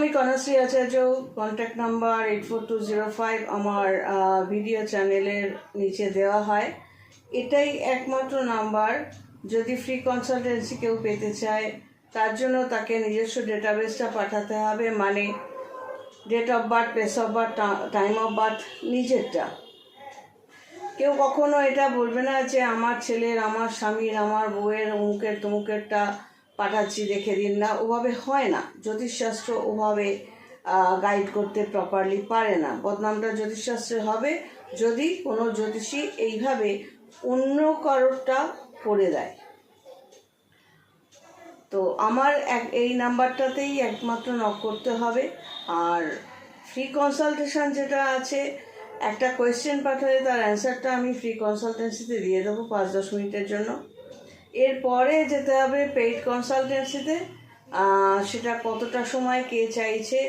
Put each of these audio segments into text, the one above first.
আমি কনশ্রী আচার্য। Contact number 84205 আমার video চ্যানেলের নিচে দেওয়া হয়। এটাই একমাত্র নাম্বার। যদি ফ্রি কনসালটেন্সি কেউ পেতে চায় তার জন্য তাকে নিজস্ব ডেটাবেসটা পাঠাতে হবে, মানে date of birth, place of birth, time of birth, নিজেরটা। কেউ কখনো এটা বলবে না যে আমার ছেলের, আমার স্বামীর, আমার বউয়ের, অমুকের তমুকেরটা পাঠাচ্ছি দেখে দিন না। ওভাবে হয় না। জ্যোতিষশাস্ত্র ওভাবে গাইড করতে প্রপারলি পারে না। বদনামটা জ্যোতিষশাস্ত্রে হবে যদি কোনো জ্যোতিষী এইভাবে অন্য কারোরটা করে দেয়। তো আমার এই নাম্বারটাতেই একমাত্র নক করতে হবে। আর ফ্রি কনসালটেশন যেটা আছে, একটা কোয়েশ্চেন পাঠালে তার অ্যান্সারটা আমি ফ্রি কনসালটেন্সিতে দিয়ে দেবো 5-10 মিনিটের জন্য। এরপরে যেতে হবে পেইড কনসালটেন্সিতে। সেটা কতটা সময় কে চাইছে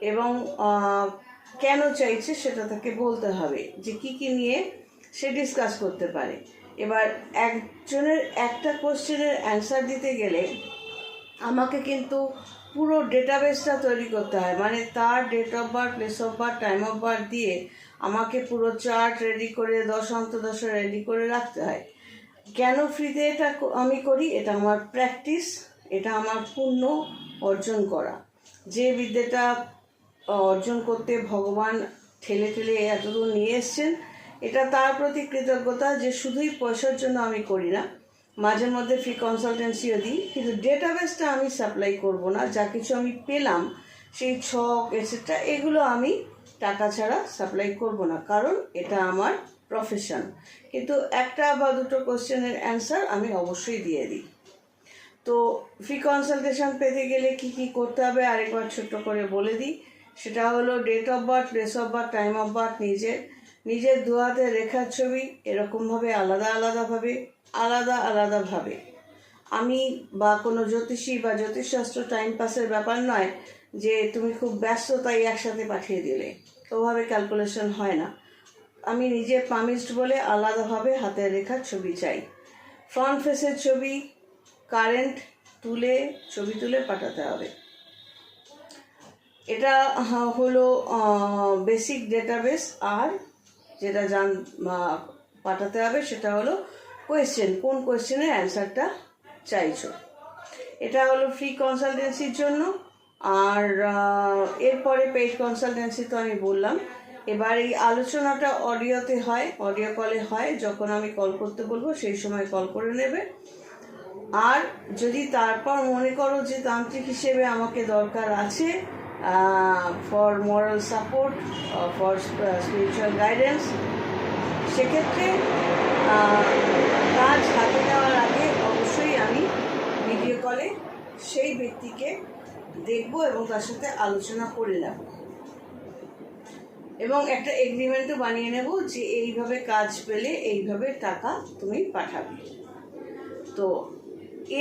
এবং কেন চাইছে সেটা তাকে বলতে হবে, যে কি কি নিয়ে সে ডিসকাস করতে পারে। এবার একজনের একটা কোয়েশ্চেনের অ্যান্সার দিতে গেলে আমাকে কিন্তু পুরো ডেটাবেসটা তৈরি করতে হয়, মানে তার date of birth, place of birth, time of birth দিয়ে আমাকে পুরো চার্ট রেডি করে 10 অন্তদশা রেডি করে রাখতে হয়। কেন ফ্রিতে এটা আমি করি? এটা আমার প্র্যাকটিস, এটা আমার পুণ্য অর্জন করা। যে বিদ্যাটা অর্জন করতে ভগবান ঠেলে ঠেলে এতদূর নিয়ে এসছেন, এটা তার প্রতি কৃতজ্ঞতা যে শুধুই পয়সার জন্য আমি করি না, মাঝে মধ্যে ফ্রি কনসালটেন্সিও দিই, কিন্তু ডেটাবেসটা আমি সাপ্লাই করব না। যা কিছু আমি পেলাম, সেই ছক এটসেট্রা, এগুলো আমি টাকা ছাড়া সাপ্লাই করব না, কারণ এটা আমার প্রফেশন। কিন্তু একটা বা দুটো কোশ্চেনের অ্যান্সার আমি অবশ্যই দিয়ে দিই। তো ফ্রি কনসালটেশন পেতে গেলে কি কি করতে হবে আরেকবার ছোট্ট করে বলে দিই। সেটা হলো date of birth, place of birth, time of birth, নিজের দু হাতের রেখার ছবি এরকমভাবে আলাদাভাবে। আমি বা কোনো জ্যোতিষী বা জ্যোতিষশাস্ত্র টাইম পাসের ব্যাপার নয় যে তুমি খুব ব্যস্ত তাই একসাথে পাঠিয়ে দিলে, ওভাবে ক্যালকুলেশন হয় না। আমি নিজে পামিস্ট বলে আলাদাভাবে হাতের রেখার ছবি চাই। ফ্রন্ট ফেসের ছবি, কারেন্ট ছবি তুলে পাঠাতে হবে। এটা হলো বেসিক ডেটাবেস। আর যেটা পাঠাতে হবে সেটা হলো কোয়েশ্চেন, কোন কোয়েশ্চেনের অ্যান্সারটা চাইছো। এটা হলো ফ্রি কনসালটেন্সির জন্য। আর এরপরে পেইড কনসালটেন্সি তো আমি বললাম। এবার এই আলোচনাটা অডিওতে হয়, অডিও কলে হয়। যখন আমি কল করতে বলবো সেই সময় কল করে নেবে। আর যদি তারপর মনে করো যে তান্ত্রিক হিসেবে আমাকে দরকার আছে for moral support, for spiritual guidance, সেক্ষেত্রে কাজ হাতে নেওয়ার আগে অবশ্যই আমি ভিডিও কলে সেই ব্যক্তিকে দেখব এবং তার সাথে আলোচনা করে নেব এবং একটা এগ্রিমেন্টও বানিয়ে নেব যে এইভাবে কাজ পেলে এইভাবে টাকা তুমি পাঠাবে। তো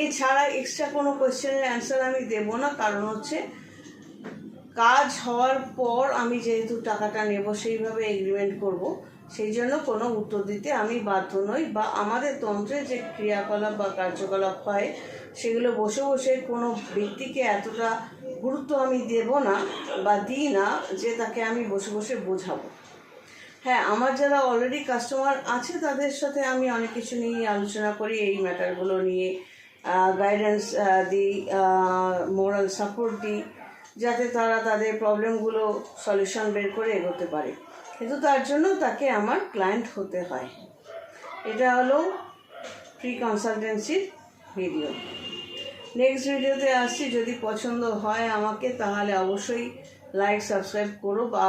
এছাড়া এক্সট্রা কোনো কোয়েশ্চেনের অ্যান্সার আমি দেব না, কারণ হচ্ছে কাজ হওয়ার পর আমি যেহেতু টাকাটা নেব সেইভাবে এগ্রিমেন্ট করব, সেই জন্য কোনো উত্তর দিতে আমি বাধ্য নই। বা আমাদের তন্ত্রে যে ক্রিয়াকলাপ বা কার্যকলাপ হয় সেগুলো বসে বসে কোনো ব্যক্তিকে এতটা গুরুত্ব আমি দেব না বা দিই না যে তাকে আমি বসে বসে বোঝাবো। হ্যাঁ, আমার যারা অলরেডি কাস্টমার আছে তাদের সাথে আমি অনেক কিছু নিয়ে আলোচনা করি, এই ম্যাটারগুলো নিয়ে গাইডেন্স দিই, মোরাল সাপোর্ট দিই, যাতে তারা তাদের প্রবলেমগুলো সলিউশন বের করে এগোতে পারে। কিন্তু তার জন্য তাকে আমার ক্লায়েন্ট হতে হয়। এটা হলো ফ্রি কনসালটেন্সির ভিডিও। নেক্সট ভিডিওতে আসছি। যদি পছন্দ হয় আমাকে, তাহলে অবশ্যই লাইক সাবস্ক্রাইব করো, বা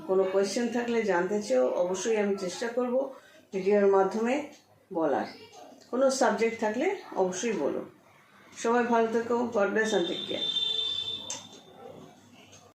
কোনো কোয়েশ্চেন থাকলে জানতে চাও অবশ্যই আমি চেষ্টা করব ভিডিওর মাধ্যমে বলার। কোনো সাবজেক্ট থাকলে অবশ্যই বলো। সবাই ভালো থেকো। God bless and take care.